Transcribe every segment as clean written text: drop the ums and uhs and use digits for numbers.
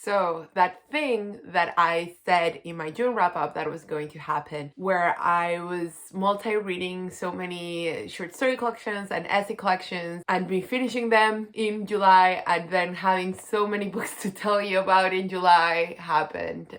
So that thing that I said in my June wrap-up that was going to happen, where I was multi-reading so many short story collections and essay collections and be finishing them in July and then having so many books to tell you about in July happened.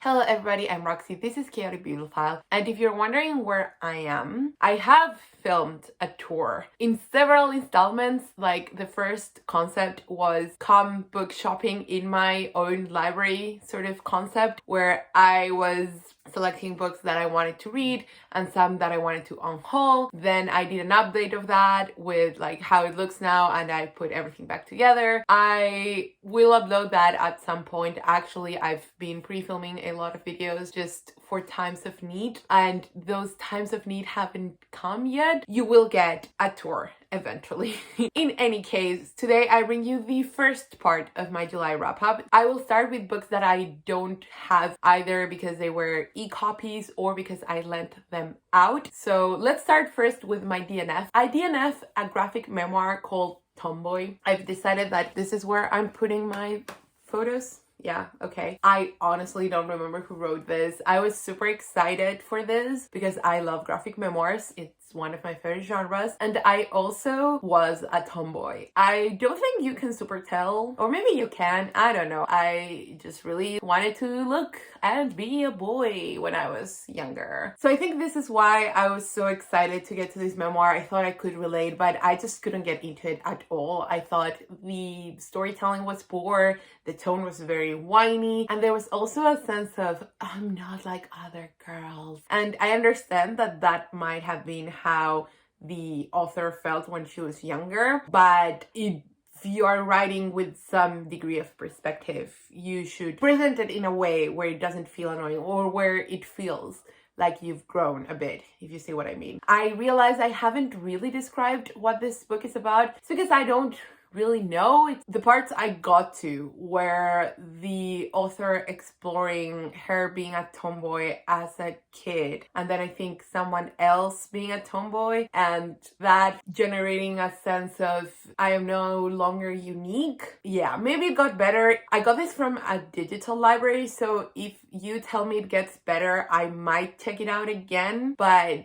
Hello everybody, I'm Roxy, this is Chaotic Bibliophile, and if you're wondering where I am, I have filmed a tour in several installments. Like, the first concept was come book shopping in my own library sort of concept, where I was selecting books that I wanted to read and some that I wanted to unhaul. Then I did an update of that with like how it looks now, and I put everything back together. I will upload that at some point. Actually, I've been pre-filming a lot of videos just for times of need, and those times of need haven't come yet. You will get a tour eventually. In any case, today I bring you the first part of my July wrap-up. I will start with books that I don't have either because they were e-copies or because I lent them out. So let's start first with my DNF. I DNF a graphic memoir called Tomboy. I've decided that this is where I'm putting my photos. Yeah, okay. I honestly don't remember who wrote this. I was super excited for this because I love graphic memoirs. It's one of my favorite genres, and I also was a tomboy. I don't think you can super tell, or maybe you can, I don't know. I just really wanted to look and be a boy when I was younger. So I think this is why I was so excited to get to this memoir. I thought I could relate, but I just couldn't get into it at all. I thought the storytelling was poor, the tone was very whiny, and there was also a sense of, I'm not like other girls. And I understand that that might have been how the author felt when she was younger, but if you are writing with some degree of perspective, you should present it in a way where it doesn't feel annoying or where it feels like you've grown a bit, if you see what I mean. I realize I haven't really described what this book is about. It's because I don't really know. It's the parts I got to where the author exploring her being a tomboy as a kid, and then I think someone else being a tomboy, and that generating a sense of I am no longer unique. Yeah, maybe it got better. I got this from a digital library, so if you tell me it gets better, I might check it out again, but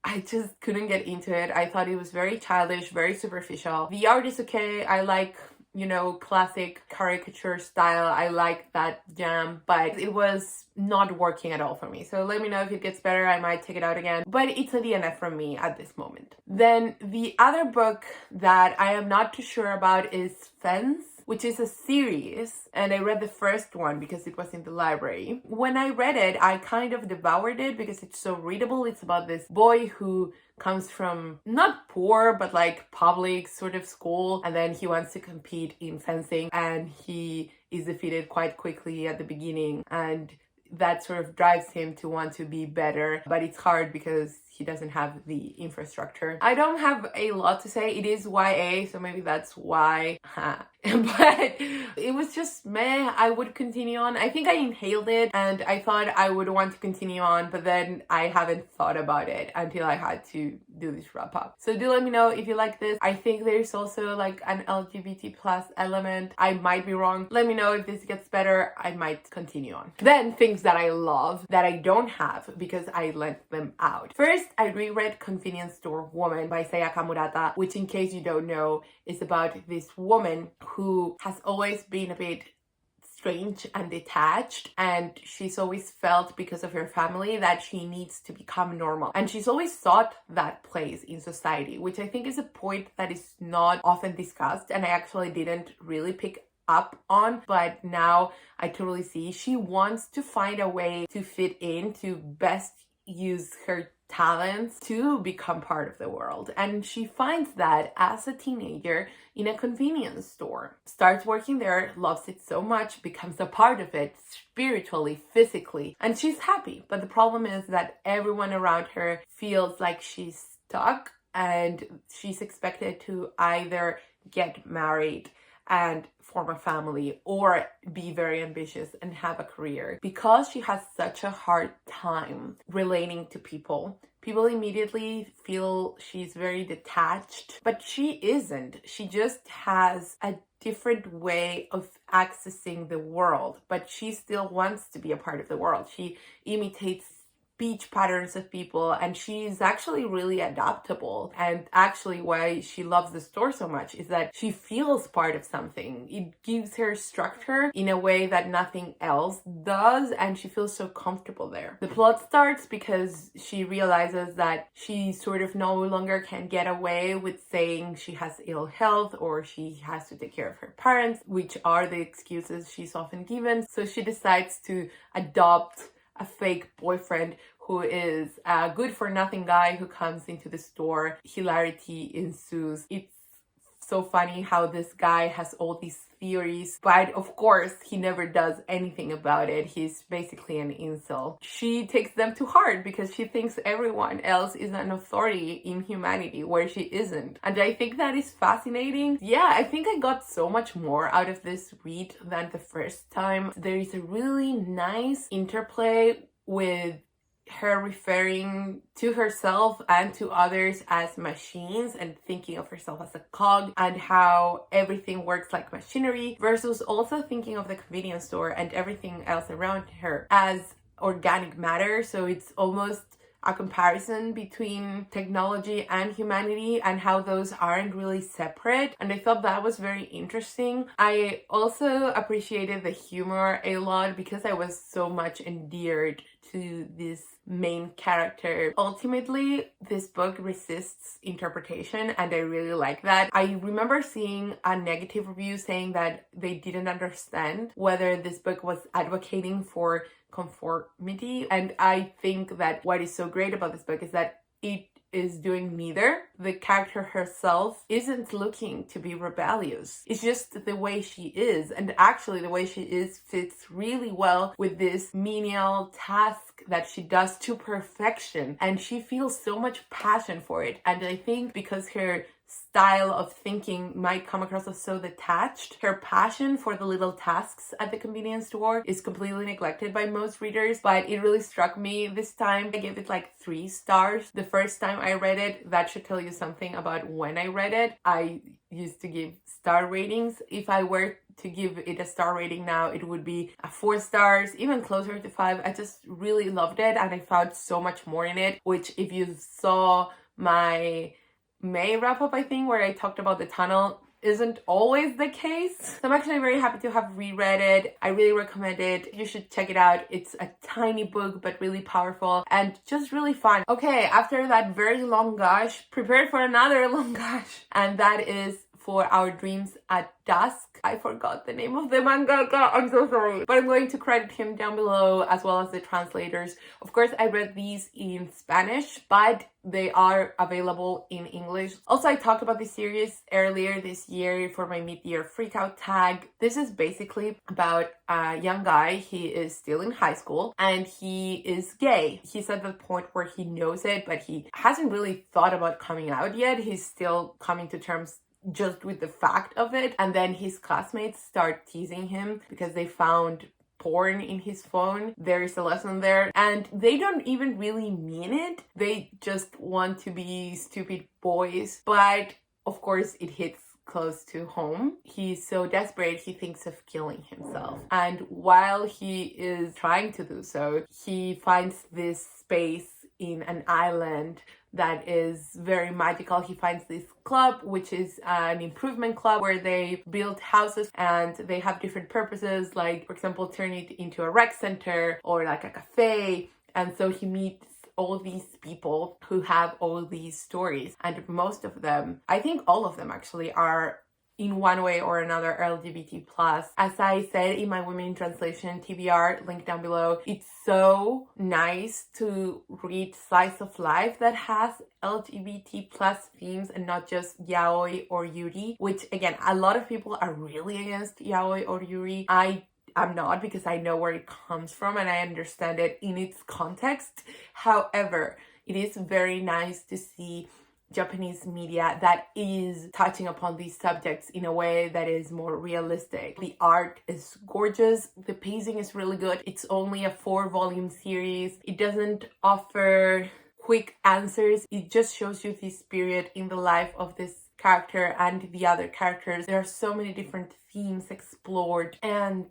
I just couldn't get into it. I thought it was very childish, very superficial. The art is okay. I like, you know, classic caricature style. I like that jam, but it was not working at all for me. So let me know if it gets better. I might check it out again, but it's a DNF from me at this moment. Then the other book that I am not too sure about is Fence, which is a series, and I read the first one because it was in the library. When I read it, I kind of devoured it because it's so readable. It's about this boy who comes from not poor, but like public sort of school, and then he wants to compete in fencing, and he is defeated quite quickly at the beginning, and that sort of drives him to want to be better, but it's hard because he doesn't have the infrastructure. I don't have a lot to say. It is YA, so maybe that's why. But it was just meh. I would continue on. I think I inhaled it and I thought I would want to continue on, but then I haven't thought about it until I had to do this wrap up. So do let me know if you like this. I think there's also like an LGBT plus element. I might be wrong. Let me know if this gets better. I might continue on. Then things that I love that I don't have because I lent them out. First, I reread Convenience Store Woman by Sayaka Murata, which, in case you don't know, is about this woman who has always been a bit strange and detached, and she's always felt, because of her family, that she needs to become normal, and she's always sought that place in society, which I think is a point that is not often discussed, and I actually didn't really pick up on, but now I totally see. She wants to find a way to fit in, to best use her talents to become part of the world, and she finds that as a teenager in a convenience store, starts working there, loves it so much, becomes a part of it spiritually, physically, and she's happy. But the problem is that everyone around her feels like she's stuck, and she's expected to either get married and form a family or be very ambitious and have a career. Because she has such a hard time relating to people people immediately feel she's very detached, but she isn't. She just has a different way of accessing the world, but she still wants to be a part of the world. She imitates speech patterns of people, and she's actually really adaptable. And actually why she loves the store so much is that she feels part of something. It gives her structure in a way that nothing else does, and she feels so comfortable there. The plot starts because she realizes that she sort of no longer can get away with saying she has ill health or she has to take care of her parents, which are the excuses she's often given. So she decides to adopt a fake boyfriend who is a good-for-nothing guy who comes into the store. Hilarity ensues. It's so funny how this guy has all these theories, but of course he never does anything about it. He's basically an incel. She takes them to heart because she thinks everyone else is an authority in humanity where she isn't. And I think that is fascinating. Yeah, I think I got so much more out of this read than the first time. There is a really nice interplay with her referring to herself and to others as machines and thinking of herself as a cog, and how everything works like machinery, versus also thinking of the convenience store and everything else around her as organic matter. So it's almost a comparison between technology and humanity and how those aren't really separate. And I thought that was very interesting. I also appreciated the humor a lot because I was so much endeared to this main character. Ultimately, this book resists interpretation, and I really like that. I remember seeing a negative review saying that they didn't understand whether this book was advocating for conformity, and I think that what is so great about this book is that it is doing neither. The character herself isn't looking to be rebellious. It's just the way she is, and actually the way she is fits really well with this menial task that she does to perfection, and she feels so much passion for it. And I think because her style of thinking might come across as so detached, her passion for the little tasks at the convenience store is completely neglected by most readers. But it really struck me this time. I gave it like 3 stars. The first time I read it, that should tell you something about when I read it. I used to give star ratings. If I were to give it a star rating now, it would be a 4 stars, even closer to 5. I just really loved it, and I found so much more in it, which if you saw my May wrap-up, I think, where I talked about the tunnel, isn't always the case. So I'm actually very happy to have reread it. I really recommend it. You should check it out. It's a tiny book, but really powerful and just really fun. Okay, after that very long gush, prepare for another long gush. And that is For Our Dreams at Dusk. I forgot the name of the mangaka. I'm so sorry. But I'm going to credit him down below, as well as the translators. Of course, I read these in Spanish, but they are available in English. Also, I talked about this series earlier this year for my mid-year freakout tag. This is basically about a young guy. He is still in high school and he is gay. He's at the point where he knows it, but he hasn't really thought about coming out yet. He's still coming to terms just with the fact of it. And then his classmates start teasing him because they found porn in his phone. There is a lesson there, and they don't even really mean it. They just want to be stupid boys, but of course it hits close to home. He's so desperate, he thinks of killing himself. And while he is trying to do so, he finds this space in an island that is very magical. He finds this club, which is an improvement club where they build houses and they have different purposes, like, for example, turn it into a rec center or like a cafe. And so he meets all these people who have all these stories, and most of them, I think all of them actually, are in one way or another LGBT plus. As I said in my Women in Translation TBR, link down below, it's so nice to read slice of life that has LGBT plus themes and not just yaoi or yuri, which again, a lot of people are really against yaoi or yuri. I'm not, because I know where it comes from and I understand it in its context. However, it is very nice to see Japanese media that is touching upon these subjects in a way that is more realistic. The art is gorgeous, the pacing is really good. It's only a 4-volume series. It doesn't offer quick answers. It just shows you this period in the life of this character and the other characters. There are so many different themes explored, and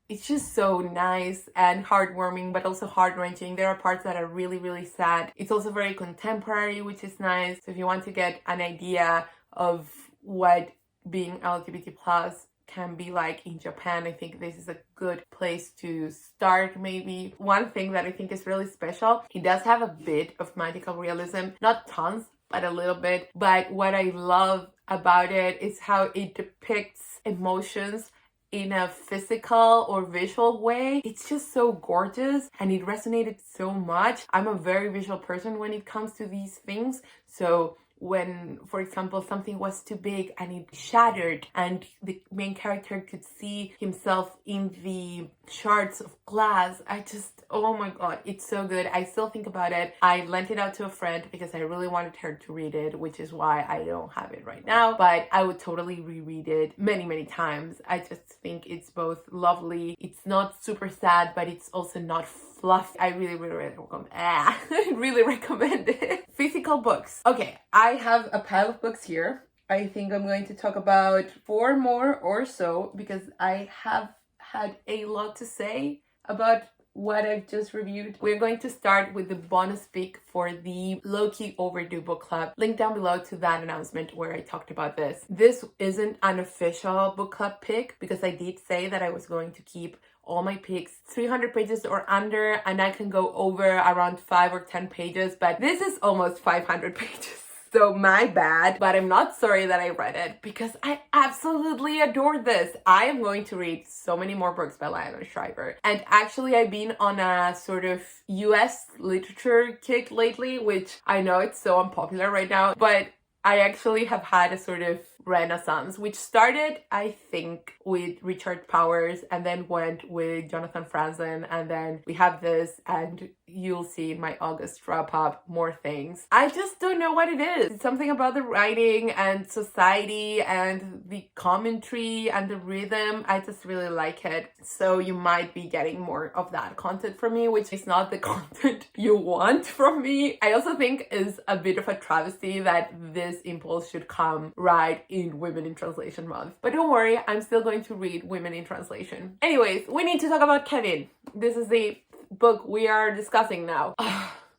it's just so nice and heartwarming, but also heart-wrenching. There are parts that are really, really sad. It's also very contemporary, which is nice. So if you want to get an idea of what being LGBT plus can be like in Japan, I think this is a good place to start. Maybe one thing that I think is really special, it does have a bit of magical realism, not tons, but a little bit. But what I love about it is how it depicts emotions in a physical or visual way. It's just so gorgeous and it resonated so much. I'm a very visual person when it comes to these things. So when, for example, something was too big and it shattered and the main character could see himself in the shards of glass, I just, oh my god, it's so good. I still think about it. I lent it out to a friend because I really wanted her to read it, which is why I don't have it right now, but I would totally reread it many times. I just think it's both lovely. It's not super sad, but it's also not fluff. I really recommend I really recommend it. Physical books. Okay, I have a pile of books here. I think I'm going to talk about 4 more or so because I have had a lot to say about what I've just reviewed. We're going to start with the bonus pick for the low-key overdue book club. Link down below to that announcement where I talked about this. This isn't an official book club pick because I did say that I was going to keep all my picks 300 pages or under, and I can go over around 5 or 10 pages, but this is almost 500 pages. So my bad, but I'm not sorry that I read it because I absolutely adore this. I am going to read so many more books by Lionel Shriver. And actually I've been on a sort of US literature kick lately, which I know it's so unpopular right now, but I actually have had a sort of renaissance, which started, I think, with Richard Powers and then went with Jonathan Franzen, and then we have this, and you'll see in my August wrap-up more things. I just don't know what it is. It's something about the writing and society and the commentary and the rhythm. I just really like it. So you might be getting more of that content from me, which is not the content you want from me. I also think is a bit of a travesty that this impulse should come right in Women in Translation month. But don't worry, I'm still going to read Women in Translation. Anyways, we need to talk about Kevin. This is the book we are discussing now.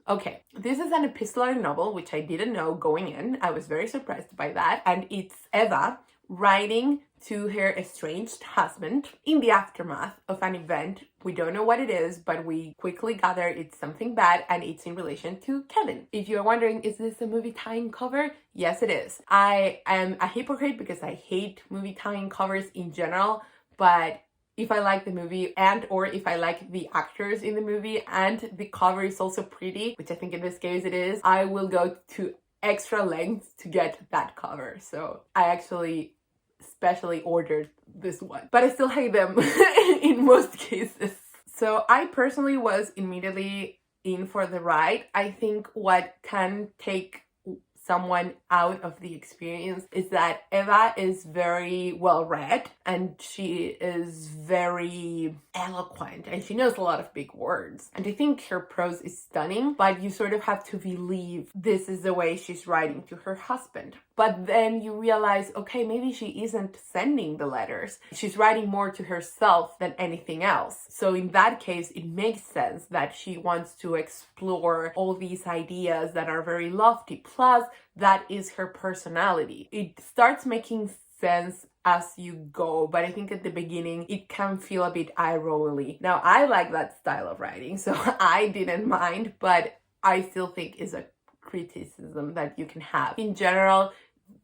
Okay, this is an epistolary novel, which I didn't know going in. I was very surprised by that. And it's Eva writing to her estranged husband in the aftermath of an event. We don't know what it is, but we quickly gather it's something bad, and it's in relation to Kevin. If you're wondering, is this a movie tie-in cover? Yes, it is. I am a hypocrite because I hate movie tie-in covers in general, but if I like the movie and or if I like the actors in the movie and the cover is also pretty, which I think in this case it is, I will go to extra lengths to get that cover. So I actually specially ordered this one, but I still hate them in most cases. So I personally was immediately in for the ride. I think what can take someone out of the experience is that Eva is very well read and she is very eloquent and she knows a lot of big words. And I think her prose is stunning, but you sort of have to believe this is the way she's writing to her husband. But then you realize, okay, maybe she isn't sending the letters. She's writing more to herself than anything else. So in that case, it makes sense that she wants to explore all these ideas that are very lofty. Plus, that is her personality. It starts making sense as you go, but I think at the beginning it can feel a bit eye-rolly. Now, I like that style of writing, so I didn't mind, but I still think is a criticism that you can have. In general,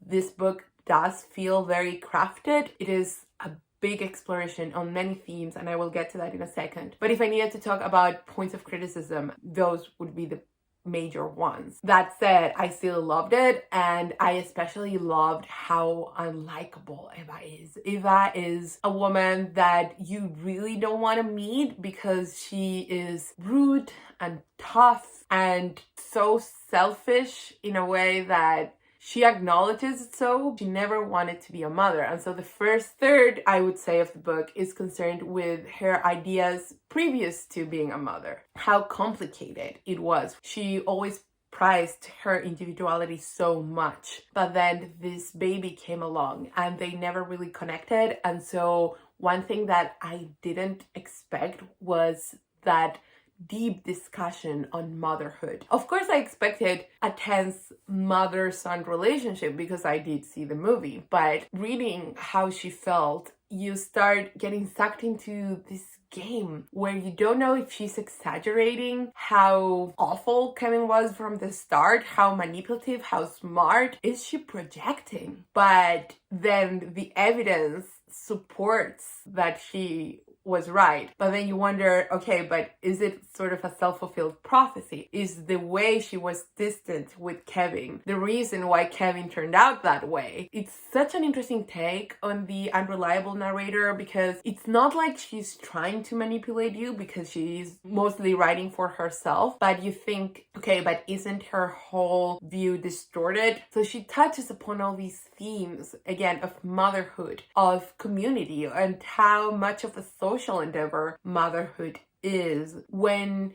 this book does feel very crafted. It is a big exploration on many themes, and I will get to that in a second. But if I needed to talk about points of criticism, those would be the major ones. That said, I still loved it, and I especially loved how unlikable Eva is. Eva is a woman that you really don't want to meet because she is rude and tough and so selfish in a way that she acknowledges it so. She never wanted to be a mother. And so the first third, I would say, of the book is concerned with her ideas previous to being a mother. How complicated it was. She always prized her individuality so much. But then this baby came along and they never really connected. And so one thing that I didn't expect was that deep discussion on motherhood. Of course, I expected a tense mother-son relationship because I did see the movie, but reading how she felt, you start getting sucked into this game where you don't know if she's exaggerating how awful Kevin was from the start, how manipulative, how smart. Is she projecting? But then the evidence supports that she was right. But then you wonder, okay, but is it sort of a self-fulfilled prophecy? Is the way she was distant with Kevin the reason why Kevin turned out that way? It's such an interesting take on the unreliable narrator, because it's not like she's trying to manipulate you, because she's mostly writing for herself, but you think, okay, but isn't her whole view distorted? So she touches upon all these themes, again, of motherhood, of community, and how much of a social endeavor motherhood is. When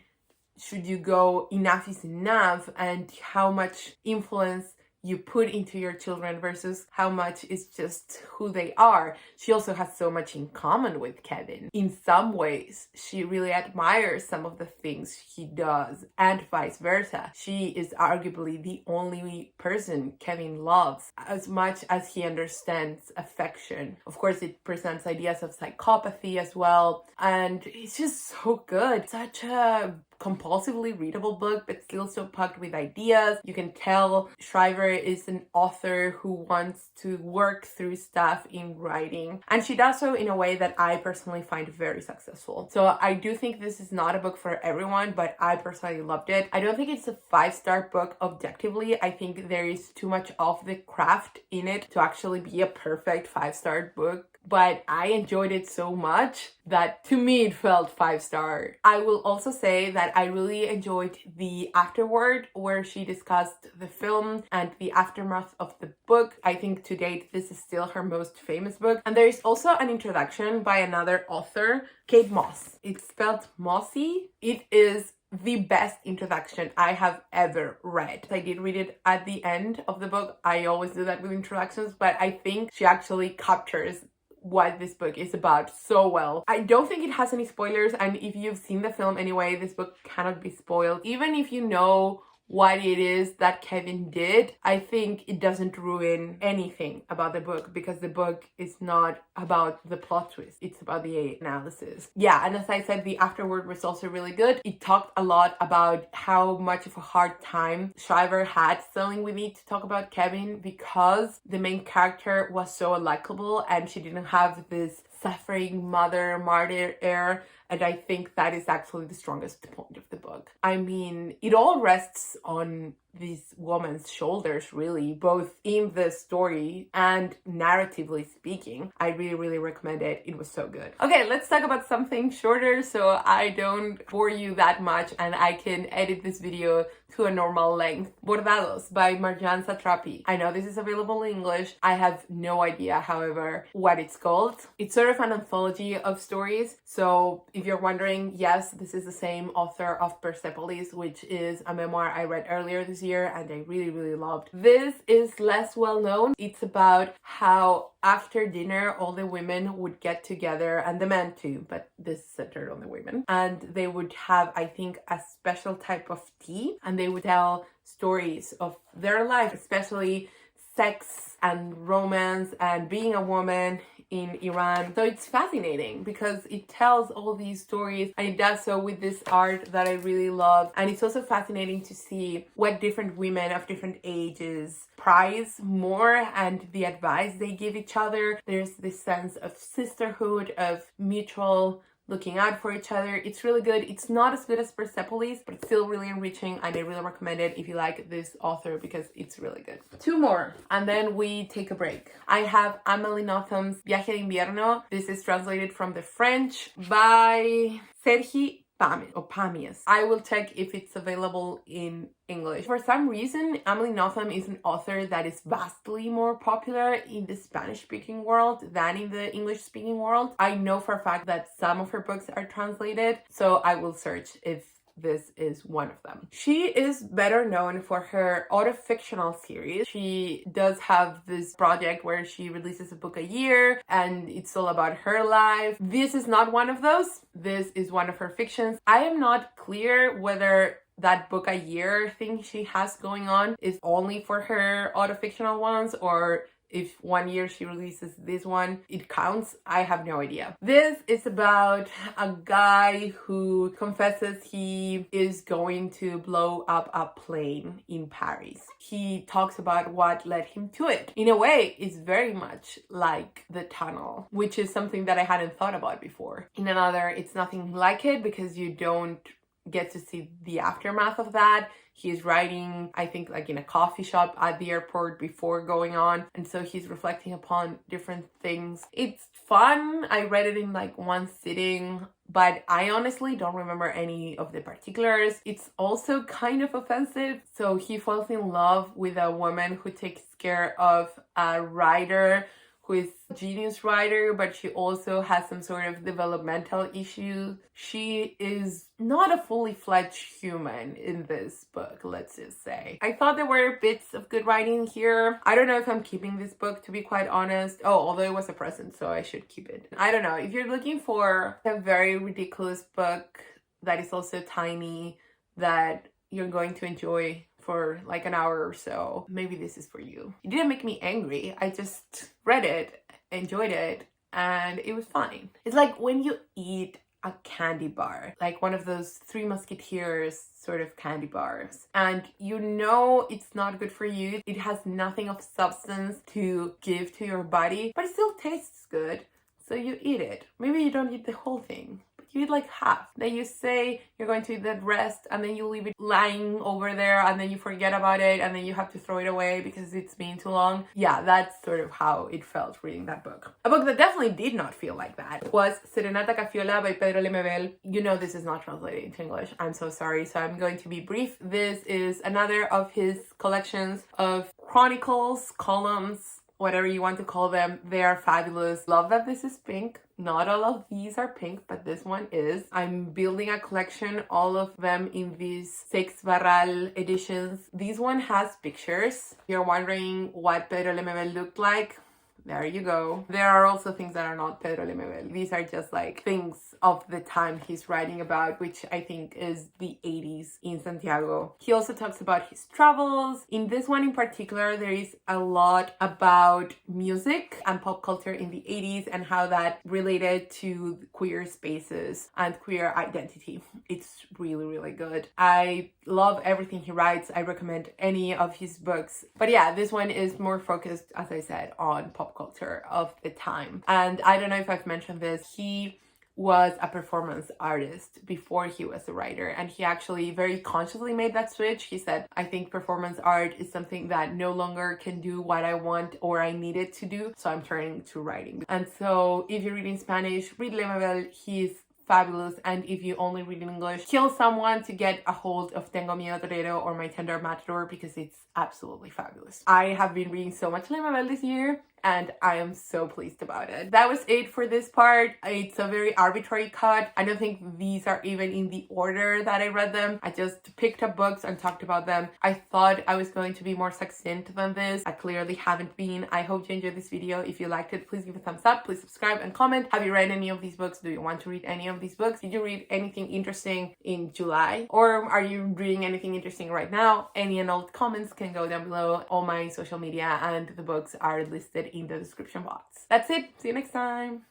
should you go enough is enough, and how much influence you put into your children versus how much is just who they are. She also has so much in common with Kevin. In some ways, she really admires some of the things he does, and vice versa. She is arguably the only person Kevin loves as much as he understands affection. Of course, it presents ideas of psychopathy as well, and it's just so good. Such a compulsively readable book, but still so packed with ideas. You can tell Shriver is an author who wants to work through stuff in writing, and she does so in a way that I personally find very successful. So I do think this is not a book for everyone, but I personally loved it. I don't think it's a 5-star book objectively. I think there is too much of the craft in it to actually be a perfect 5-star book, but I enjoyed it so much that to me it felt 5-star. I will also say that I really enjoyed the afterword where she discussed the film and the aftermath of the book. I think to date this is still her most famous book. And there is also an introduction by another author, Kate Moss. It's spelled Mossy. It is the best introduction I have ever read. I did read it at the end of the book. I always do that with introductions, but I think she actually captures what this book is about so well. I don't think it has any spoilers, and if you've seen the film anyway, this book cannot be spoiled. Even if you know what it is that Kevin did, I think it doesn't ruin anything about the book, because the book is not about the plot twist, it's about the analysis. Yeah, and as I said, the afterword was also really good. It talked a lot about how much of a hard time Shriver had selling with me to talk about Kevin, because the main character was so unlikable and she didn't have this suffering mother martyr air, and I think that is actually the strongest point of the book. I mean, it all rests on this woman's shoulders, really, both in the story and narratively speaking. I really recommend it. It was so good. Okay, let's talk about something shorter so I don't bore you that much and I can edit this video to a normal length. Bordados by Marjane Satrapi. I know this is available in English. I have no idea, however, what it's called. It's sort of an anthology of stories. So if you're wondering, yes, this is the same author of Persepolis, which is a memoir I read earlier this year and I really loved. This is less well known. It's about how after dinner all the women would get together, and the men too, but this is centered on the women, and they would have, I think, a special type of tea, and they would tell stories of their life, especially sex and romance and being a woman in Iran. So it's fascinating because it tells all these stories, and it does so with this art that I really love. And it's also fascinating to see what different women of different ages prize more and the advice they give each other. There's this sense of sisterhood, of mutual looking out for each other. It's really good. It's not as good as Persepolis, but it's still really enriching, and I really recommend it if you like this author because it's really good. 2 more, and then we take a break. I have Amélie Nothomb's Viaje de Invierno. This is translated from the French by Sergi Pàmes. I will check if it's available in English. For some reason, Amélie Nothomb is an author that is vastly more popular in the Spanish-speaking world than in the English-speaking world. I know for a fact that some of her books are translated, so I will search if this is one of them. She is better known for her autofictional series. She does have this project where she releases a book a year and it's all about her life. This is not one of those. This is one of her fictions. I am not clear whether that book a year thing she has going on is only for her autofictional ones, or if 1 year she releases this one, it counts. I have no idea. This is about a guy who confesses he is going to blow up a plane in Paris. He talks about what led him to it. In a way, it's very much like The Tunnel, which is something that I hadn't thought about before. In another, it's nothing like it because you don't get to see the aftermath of that. He's writing, I think, like in a coffee shop at the airport before going on, and so he's reflecting upon different things. It's fun. I read it in like one sitting, but I honestly don't remember any of the particulars. It's also kind of offensive. So he falls in love with a woman who takes care of a writer who is a genius writer, but she also has some sort of developmental issues. She is not a fully fledged human in this book, let's just say. I thought there were bits of good writing here. I don't know if I'm keeping this book, to be quite honest. Oh, although it was a present, so I should keep it. I don't know. If you're looking for a very ridiculous book that is also tiny, that you're going to enjoy for like an hour or so, maybe this is for you. It didn't make me angry. I just read it, enjoyed it, and it was fine. It's like when you eat a candy bar, like one of those Three Musketeers sort of candy bars, and you know it's not good for you. It has nothing of substance to give to your body, but it still tastes good, so you eat it. Maybe you don't eat the whole thing, you eat like half. Then you say you're going to eat the rest, and then you leave it lying over there, and then you forget about it, and then you have to throw it away because it's been too long. Yeah, that's sort of how it felt reading that book. A book that definitely did not feel like that was Serenata Cafiola by Pedro Lemebel. You know this is not translated into English. I'm so sorry, so I'm going to be brief. This is another of his collections of chronicles, columns, whatever you want to call them. They are fabulous. Love that this is pink. Not all of these are pink, but this one is. I'm building a collection, all of them in these 6 Barral editions. This one has pictures. If you're wondering what Pedro Lemebel looked like, there you go. There are also things that are not Pedro Lemebel. These are just like things of the time he's writing about, which I think is the 80s in Santiago. He also talks about his travels. In this one in particular, there is a lot about music and pop culture in the 80s and how that related to queer spaces and queer identity. It's really, really good. I love everything he writes. I recommend any of his books. But yeah, this one is more focused, as I said, on pop culture of the time. And I don't know if I've mentioned this, he was a performance artist before he was a writer, and he actually very consciously made that switch. He said, I think performance art is something that no longer can do what I want or I need it to do, so I'm turning to writing. And so if you're reading Spanish, read Lemebel. He's fabulous. And if you only read in English, kill someone to get a hold of Tengo Miedo Torero or My Tender Matador, because it's absolutely fabulous. I have been reading so much Lemebel this year, and I am so pleased about it. That was it for this part. It's a very arbitrary cut. I don't think these are even in the order that I read them. I just picked up books and talked about them. I thought I was going to be more succinct than this. I clearly haven't been. I hope you enjoyed this video. If you liked it, please give a thumbs up. Please subscribe and comment. Have you read any of these books? Do you want to read any of these books? Did you read anything interesting in July? Or are you reading anything interesting right now? Any and all comments can go down below. All my social media and the books are listed in the description box. That's it. See you next time.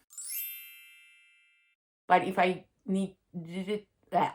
But if I need that.